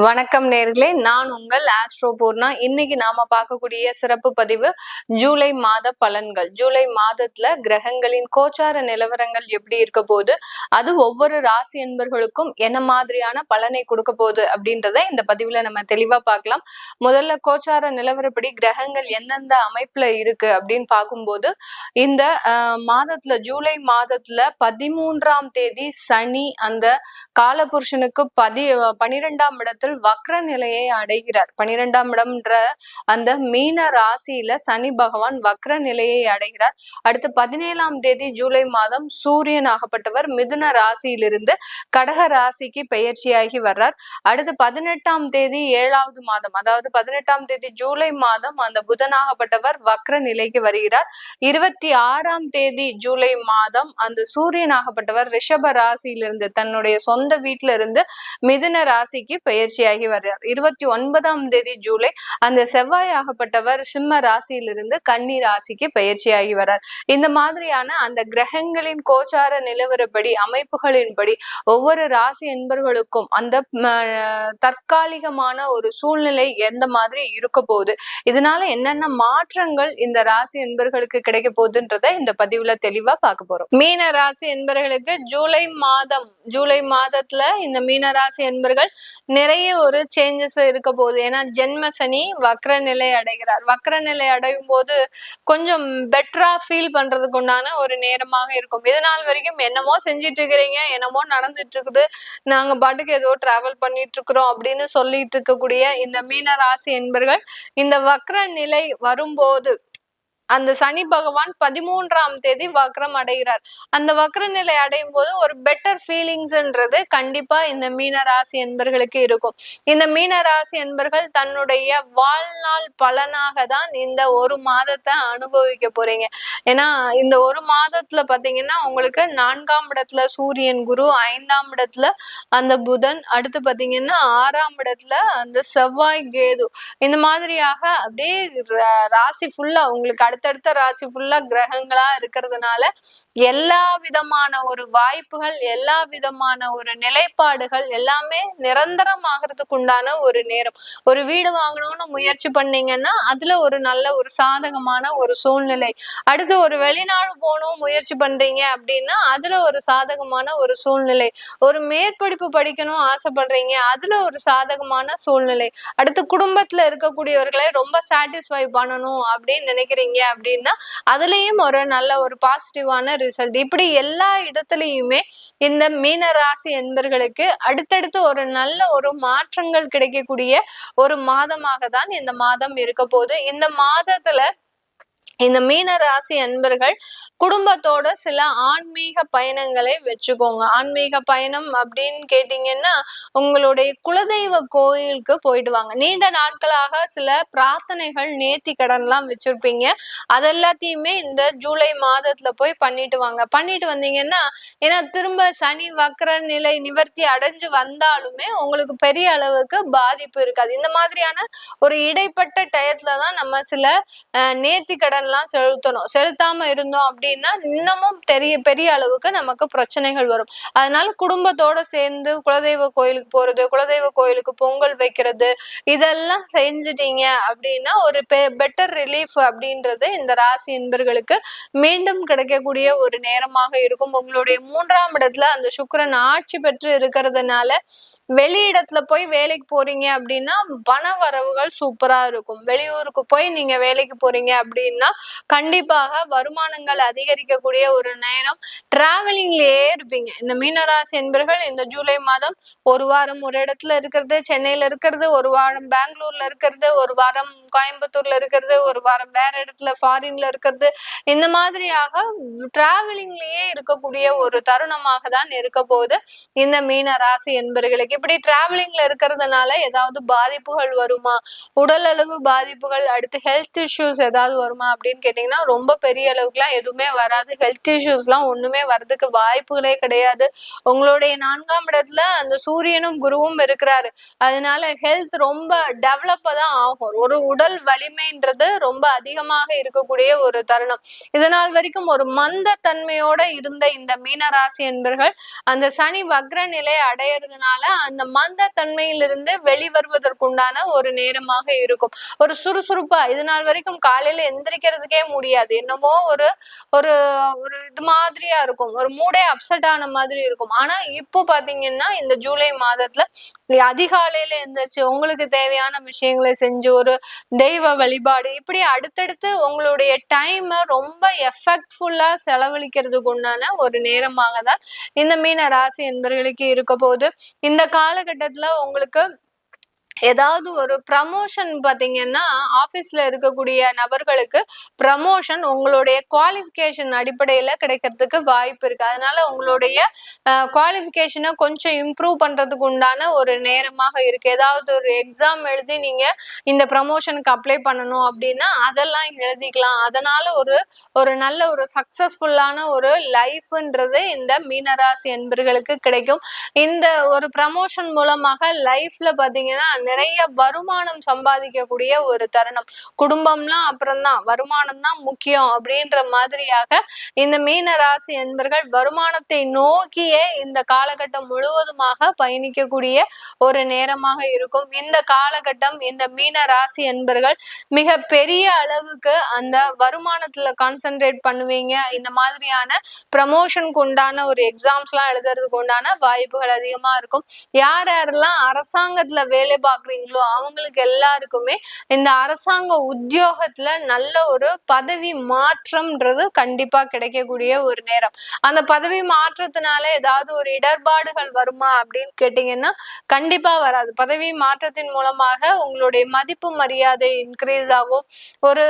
வணக்கம் நேர்களே, நான் உங்கள் ஆஸ்ட்ரோ பூர்ணா. இன்னைக்கு நாம பார்க்கக்கூடிய சிறப்பு பதிவு ஜூலை மாத பலன்கள். ஜூலை மாதத்துல கிரகங்களின் கோச்சார நிலவரங்கள் எப்படி இருக்க போகுது, அது ஒவ்வொரு ராசி என்பர்களுக்கும் என்ன மாதிரியான பலனை கொடுக்க போகுது அப்படின்றத இந்த பதிவுல நம்ம தெளிவா பார்க்கலாம். முதல்ல கோச்சார நிலவரப்படி கிரகங்கள் எந்தெந்த அமைப்புல இருக்கு அப்படின்னு பார்க்கும்போது, இந்த மாதத்துல ஜூலை மாதத்துல 13ஆம் தேதி சனி அந்த காலபுருஷனுக்கு 12ஆம் இடத்துல வக்ர நிலையை அடைகிறார். 12ஆம் இடம்ன்ற அந்த மீன ராசியில சனி பகவான் வக்ர நிலையை அடைகிறார். அடுத்து 17ஆம் தேதி ஜூலை மாதம் சூரியன் ஆகப்பட்டவர் மிதுன ராசியிலிருந்து கடக ராசிக்கு பெயர்ச்சியாகி வர்றார். அடுத்து 18ஆம் தேதி 7வது மாதம், அதாவது 18ஆம் தேதி ஜூலை மாதம் அந்த புதனாகப்பட்டவர் வக்ர நிலைக்கு வருகிறார். 26ஆம் தேதி ஜூலை மாதம் அந்த சூரியன் ஆகப்பட்டவர் ரிஷப ராசியிலிருந்து தன்னுடைய சொந்த வீட்டில இருந்து மிதுன ராசிக்கு பெயர்ச்சியாகி வர்றார். 29ஆம் தேதி ஜூலை அந்த செவ்வாய் ஆகப்பட்டவர் சிம்ம ராசியிலிருந்து கன்னி ராசிக்கு பெயர்ச்சியாகி வர்றார். இந்த மாதிரியான அந்த கிரகங்களின் கோச்சார நிலவரப்படி அமைப்புகளின்படி ஒவ்வொரு ராசி என்பர்களுக்கும் அந்த தற்காலிகமான ஒரு சூழ்நிலை எந்த மாதிரி இருக்க போகுது, இதனால என்னென்ன மாற்றங்கள் இந்த ராசி என்பர்களுக்கு கிடைக்க போகுதுன்றத இந்த பதிவுல தெளிவா பார்க்க போறோம். மீன ராசி என்பர்களுக்கு ஜூலை மாதத்துல இந்த மீன ராசி என்பர்கள் நிறைய ஒரு சேஞ்சஸ் இருக்க போகுது. ஏன்னா ஜென்ம சனி வக்ர நிலை அடைகிறார். வக்ர நிலை அடையும் போது கொஞ்சம் பெட்டரா ஃபீல் பண்றதுக்கு உண்டான ஒரு நேரமாக இருக்கும். இது நாள் வரைக்கும் என்னமோ செஞ்சிட்டு இருக்கிறீங்க, என்னமோ நடந்துட்டு இருக்குது, நாங்க பாட்டுக்கு ஏதோ டிராவல் பண்ணிட்டு இருக்கிறோம் அப்படின்னு சொல்லிட்டு இருக்கக்கூடிய இந்த மீன ராசி என்பர்கள் இந்த வக்ர நிலை வரும்போது அந்த சனி பகவான் 13ஆம் தேதி வக்ரம் அடைகிறார். அந்த வக்ர நிலை அடையும் போது ஒரு பெட்டர் ஃபீலிங்ஸ்ன்றது கண்டிப்பா இந்த மீன ராசி என்பர்களுக்கு இருக்கும். இந்த மீன ராசி என்பர்கள் தன்னுடைய வாழ்நாள் பலனாக தான் இந்த ஒரு மாதத்தை அனுபவிக்க போறீங்க. ஏன்னா இந்த ஒரு மாதத்துல பாத்தீங்கன்னா உங்களுக்கு 4ஆம் இடத்துல சூரியன் குரு, 5ஆம் இடத்துல அந்த புதன், அடுத்து பாத்தீங்கன்னா 6ஆம் இடத்துல அந்த செவ்வாய் கேது, இந்த மாதிரியாக அப்படியே ராசி ஃபுல்லா உங்களுக்கு அடுத்தடுத்த ராசி ஃபுல்லா கிரகங்களா இருக்கிறதுனால எல்லா விதமான ஒரு வாய்ப்புகள், எல்லா விதமான ஒரு நிலைப்பாடுகள் எல்லாமே நிரந்தரமாகறதுக்கு உண்டான ஒரு நேரம். ஒரு வீடு வாங்கணும்னு முயற்சி பண்ணீங்கன்னா அதுல ஒரு நல்ல ஒரு சாதகமான ஒரு சூழ்நிலை. அடுத்து ஒரு வெளிநாடு போகணும் முயற்சி பண்றீங்க அப்படின்னா அதுல ஒரு சாதகமான ஒரு சூழ்நிலை. ஒரு மேற்படிப்பு படிக்கணும் ஆசைப்படுறீங்க, அதுல ஒரு சாதகமான சூழ்நிலை. அடுத்து குடும்பத்துல இருக்கக்கூடியவர்களை ரொம்ப சாட்டிஸ்ஃபை பண்ணணும் அப்படின்னு நினைக்கிறீங்க அப்படின்னா அதுலயும் ஒரு நல்ல ஒரு பாசிட்டிவான ரிசல்ட். இப்படி எல்லா இடத்துலயுமே இந்த மீன ராசி என்பர்களுக்கு அடுத்தடுத்து ஒரு நல்ல ஒரு மாற்றங்கள் கிடைக்கக்கூடிய ஒரு மாதமாக தான் இந்த மாதம் இருக்க போகுது. இந்த மாதத்துல இந்த மீன ராசி அன்பர்கள் குடும்பத்தோட சில ஆன்மீக பயணங்களை வச்சுக்கோங்க. ஆன்மீக பயணம் அப்படின்னு கேட்டீங்கன்னா உங்களுடைய குலதெய்வ கோயிலுக்கு போயிட்டு வாங்க. நீண்ட நாட்களாக சில பிரார்த்தனைகள் நேர்த்தி கடன்லாம் வச்சிருப்பீங்க, அதெல்லாத்தையுமே இந்த ஜூலை மாதத்துல போய் பண்ணிட்டு வாங்க. பண்ணிட்டு வந்தீங்கன்னா ஏன்னா திரும்ப சனி வக்ர நிலை நிவர்த்தி அடைஞ்சு வந்தாலுமே உங்களுக்கு பெரிய அளவுக்கு பாதிப்பு இருக்காது. இந்த மாதிரியான ஒரு இடைப்பட்ட டயத்துலதான் நம்ம சில நேர்த்தி கடன் எல்லாம் செலுத்தாம இருந்தோம் அப்படின்னா இன்னமும் பெரிய அளவுக்கு நமக்கு பிரச்சனைகள் வரும். அதனால குடும்பத்தோட சேர்ந்து குலதெய்வ கோயிலுக்கு போறது, குலதெய்வ கோயிலுக்கு பொங்கல் வைக்கிறது, இதெல்லாம் செஞ்சுட்டீங்க அப்படின்னா ஒரு பெட்டர் ரிலீஃப் அப்படின்றது இந்த ராசி என்பர்களுக்கு மீண்டும் கிடைக்கக்கூடிய ஒரு நேரமாக இருக்கும். உங்களுடைய 3ஆம் இடத்துல அந்த சுக்கிரன் ஆட்சி பெற்று இருக்கிறதுனால வெளியிடத்துல போய் வேலைக்கு போறீங்க அப்படின்னா பண வரவுகள் சூப்பரா இருக்கும். வெளியூருக்கு போய் நீங்க வேலைக்கு போறீங்க அப்படின்னா கண்டிப்பாக வருமானங்கள் அதிகரிக்கக்கூடிய ஒரு நேரம். டிராவலிங்லயே இருப்பீங்க. இந்த மீனராசி என்பர்கள் இந்த ஜூலை மாதம் ஒரு வாரம் ஒரு இடத்துல இருக்கிறது, சென்னையில இருக்கிறது, ஒரு வாரம் பெங்களூர்ல இருக்கிறது, ஒரு வாரம் கோயம்புத்தூர்ல இருக்கிறது, ஒரு வாரம் வேற இடத்துல ஃபாரின்ல இருக்கிறது, இந்த மாதிரியாக டிராவலிங்லயே இருக்கக்கூடிய ஒரு தருணமாக தான் இருக்க போகுது இந்த மீன ராசி என்பர்களுக்கு. இப்படி டிராவலிங்ல இருக்கிறதுனால ஏதாவது பாதிப்புகள் வருமா, உடல் அளவு பாதிப்புகள், அடுத்து ஹெல்த் இஷ்யூஸ் ஏதாவது வருமா அப்படின்னு கேட்டீங்கன்னா ரொம்ப பெரிய அளவுக்கு எல்லாம் எதுவுமே வராது. ஹெல்த் இஷ்யூஸ் எல்லாம் ஒண்ணுமே வர்றதுக்கு வாய்ப்புகளே கிடையாது. உங்களுடைய 4ஆம் இடத்துல அந்த சூரியனும் குருவும் இருக்கிறாரு. அதனால ஹெல்த் ரொம்ப டெவலப்பா தான் ஆகும். ஒரு உடல் வலிமைன்றது ரொம்ப அதிகமாக இருக்கக்கூடிய ஒரு தருணம். இதனால் வரைக்கும் ஒரு மந்த தன்மையோட இருந்த இந்த மீனராசி என்பர்கள் அந்த சனி வக்ர நிலை அடையிறதுனால அந்த மந்த தன்மையிலிருந்து வெளிவருவதற்குண்டான ஒரு நேரமாக இருக்கும். ஒரு சுறுசுறுப்பா இது நாள் வரைக்கும் காலையில எந்திரிக்கிறதுக்கே முடியாது, என்னமோ ஒரு ஒரு ஒரு இது மாதிரியா இருக்கும், ஒரு மூடே அப்செட் ஆன மாதிரி இருக்கும். ஆனா இப்போ பாத்தீங்கன்னா இந்த ஜூலை மாதத்துல அதிகாலையில எந்திரிச்சு உங்களுக்கு தேவையான விஷயங்களை செஞ்சு ஒரு தெய்வ வழிபாடு இப்படி அடுத்தடுத்து உங்களுடைய டைம் ரொம்ப எஃபெக்ட்ஃபுல்லா செலவழிக்கிறதுக்கு உண்டான ஒரு நேரமாக தான் இந்த மீன ராசி என்பவர்களுக்கு இருக்க போது. இந்த காலகட்டத்துல உங்களுக்கு ஏதாவது ஒரு ப்ரமோஷன் பாத்தீங்கன்னா ஆபீஸ்ல இருக்கக்கூடிய நபர்களுக்கு ப்ரமோஷன் உங்களுடைய குவாலிஃபிகேஷன் அடிப்படையில கிடைக்கிறதுக்கு வாய்ப்பு இருக்கு. அதனால உங்களுடைய குவாலிஃபிகேஷனை கொஞ்சம் இம்ப்ரூவ் பண்றதுக்கு உண்டான ஒரு நேரமாக இருக்கு. ஏதாவது ஒரு எக்ஸாம் எழுதி நீங்க இந்த ப்ரமோஷனுக்கு அப்ளை பண்ணணும் அப்படின்னா அதெல்லாம் எழுதிக்கலாம். அதனால ஒரு ஒரு நல்ல ஒரு சக்சஸ்ஃபுல்லான ஒரு லைஃப்ன்றது இந்த மீனராசி என்பர்களுக்கு கிடைக்கும். இந்த ஒரு ப்ரமோஷன் மூலமாக லைஃப்ல பாத்தீங்கன்னா நிறைய வருமானம் சம்பாதிக்கக்கூடிய ஒரு தருணம். குடும்பம்லாம் அப்புறம்தான், வருமானம் தான் முக்கியம் அப்படின்ற மாதிரியாக இந்த மீன ராசி என்பர்கள் வருமானத்தை நோக்கியே இந்த காலகட்டம் முழுவதுமாக பயணிக்கக்கூடிய ஒரு நேரமாக இருக்கும். இந்த காலகட்டம் இந்த மீன ராசி என்பர்கள் மிக பெரிய அளவுக்கு அந்த வருமானத்துல கான்சென்ட்ரேட் பண்ணுவீங்க. இந்த மாதிரியான ப்ரமோஷனுக்கு உண்டான ஒரு எக்ஸாம்ஸ் எல்லாம் எழுதுறதுக்கு உண்டான வாய்ப்புகள் அதிகமா இருக்கும். யார் யாரெல்லாம் அரசாங்கத்துல வேலை பாக்குறீங்களோ அவங்களுக்கு எல்லாருக்குமே இந்த அரசாங்க உத்தியோகத்துல நல்ல ஒரு பதவி மாற்றம்ன்றது கண்டிப்பா கிடைக்கக்கூடிய ஒரு நேரம். அந்த பதவி மாற்றத்தினால ஏதாவது ஒரு இடர்பாடுகள் வருமா அப்படின்னு கேட்டீங்கன்னா கண்டிப்பா வராது. பதவி மாற்றத்தின் மூலமாக உங்களுடைய மதிப்பு மரியாதை இன்க்ரீஸ் ஆகும். ஒரு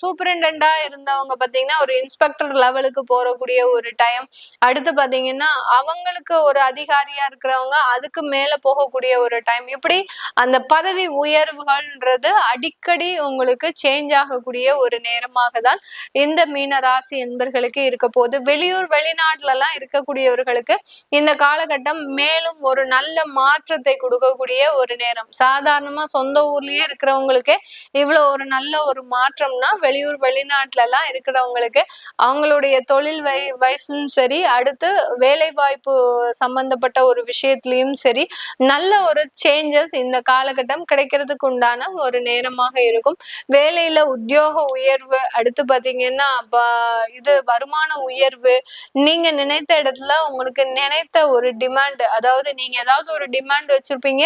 சூப்பரிண்டெண்டா இருந்தவங்க பாத்தீங்கன்னா ஒரு இன்ஸ்பெக்டர் லெவலுக்கு போறக்கூடிய ஒரு டைம். அடுத்து பாத்தீங்கன்னா அவங்களுக்கு ஒரு அதிகாரியா இருக்கிறவங்க அதுக்கு மேல போகக்கூடிய ஒரு டைம். இப்படி அந்த பதவி உயர்வுகள்ன்றது அடிக்கடி உங்களுக்கு சேஞ்ச் ஆகக்கூடிய ஒரு நேரமாக தான் இந்த மீன ராசி என்பர்களுக்கு இருக்க போது. வெளியூர் வெளிநாட்டுல எல்லாம் இருக்கக்கூடியவர்களுக்கு இந்த காலகட்டம் மேலும் ஒரு நல்ல மாற்றத்தை கொடுக்கக்கூடிய ஒரு நேரம். சாதாரணமா சொந்த ஊர்லயே இருக்கிறவங்களுக்கு இவ்வளவு ஒரு நல்ல ஒரு மாற்றம்னா வெளியூர் வெளிநாட்டுல எல்லாம் இருக்கிறவங்களுக்கு அவங்களுடைய தொழில் வயசும் சரி, அடுத்து வேலை வாய்ப்பு சம்பந்தப்பட்ட ஒரு விஷயத்திலயும் சரி நல்ல ஒரு சேஞ்சஸ் இந்த காலகட்டம் கிடைக்கிறதுக்கு உண்டான ஒரு நேரமாக இருக்கும். வேலையில உத்தியோக உயர்வு, அடுத்து பாத்தீங்கன்னா இது வருமான உயர்வு, நீங்க நினைத்த இடத்துல உங்களுக்கு நினைத்த ஒரு டிமாண்ட், அதாவது நீங்க ஏதாவது ஒரு டிமாண்ட் வச்சிருப்பீங்க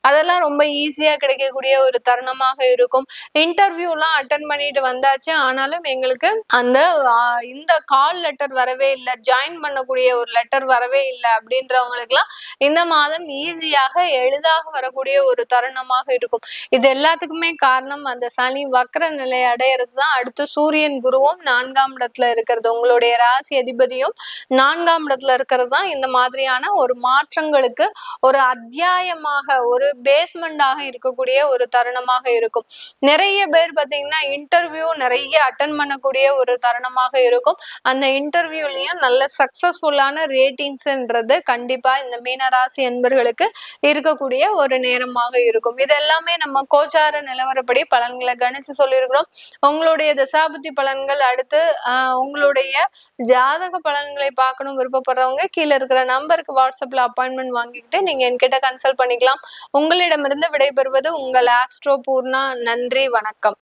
அதெல்லாம் ரொம்ப ஈஸியா கிடைக்கக்கூடிய ஒரு தருணமாக இருக்கும். இன்டர்வியூ எல்லாம் அட்டன் பண்ணிட்டு வந்தாச்சு, ஆனாலும் எங்களுக்கு அந்த இந்த கால் லெட்டர் வரவே இல்லை, ஜாயின் பண்ணக்கூடிய ஒரு லெட்டர் வரவே இல்லை அப்படின்றவங்களுக்கு எல்லாம் இந்த மாதம் ஈஸியாக எளிதாக வரக்கூடிய ஒரு தருணமாக இருக்கும். இது எல்லாத்துக்குமே காரணம் அந்த சனி வக்ர நிலை அடையிறது தான். அடுத்து சூரியன் குருவும் 4ஆம் இடத்துல இருக்கிறது, உங்களுடைய ராசி அதிபதியும் 4ஆம் இடத்துல இருக்கிறது தான் இந்த மாதிரியான ஒரு மாற்றங்களுக்கு ஒரு அத்தியாயமாக ஒரு பேஸ்மெண்டாக இருக்கக்கூடிய ஒரு தருணமாக இருக்கும். நிறைய பேர் பாத்தீங்கன்னா இன்டர்வியூ நிறைய அட்டன் பண்ணக்கூடிய ஒரு தருணமாக இருக்கும். அந்த இன்டர்வியூலயும் நல்ல சக்சஸ்ஃபுல்லான ரேட்டிங்ஸ்ன்றது கண்டிப்பா இந்த மீனராசி என்பர்களுக்கு இருக்கக்கூடிய ஒரு நேரமாக இருக்கும். இது எல்லாமே நம்ம கோச்சார நிலவரப்படி பலன்களை கணிச்சு சொல்லியிருக்கிறோம். உங்களுடைய தசாபுத்தி பலன்கள், அடுத்து உங்களுடைய ஜாதக பலன்களை பார்க்கணும் விருப்பப்படுறவங்க கீழே இருக்கிற நம்பருக்கு வாட்ஸ்அப்ல அப்பாயின்மெண்ட் வாங்கிக்கிட்டு நீங்க என்கிட்ட கன்சல்ட் பண்ணிக்கலாம். உங்களிடமிருந்து விடைபெறுவது உங்கள் ஆஸ்ட்ரோ பூர்ணா. நன்றி, வணக்கம்.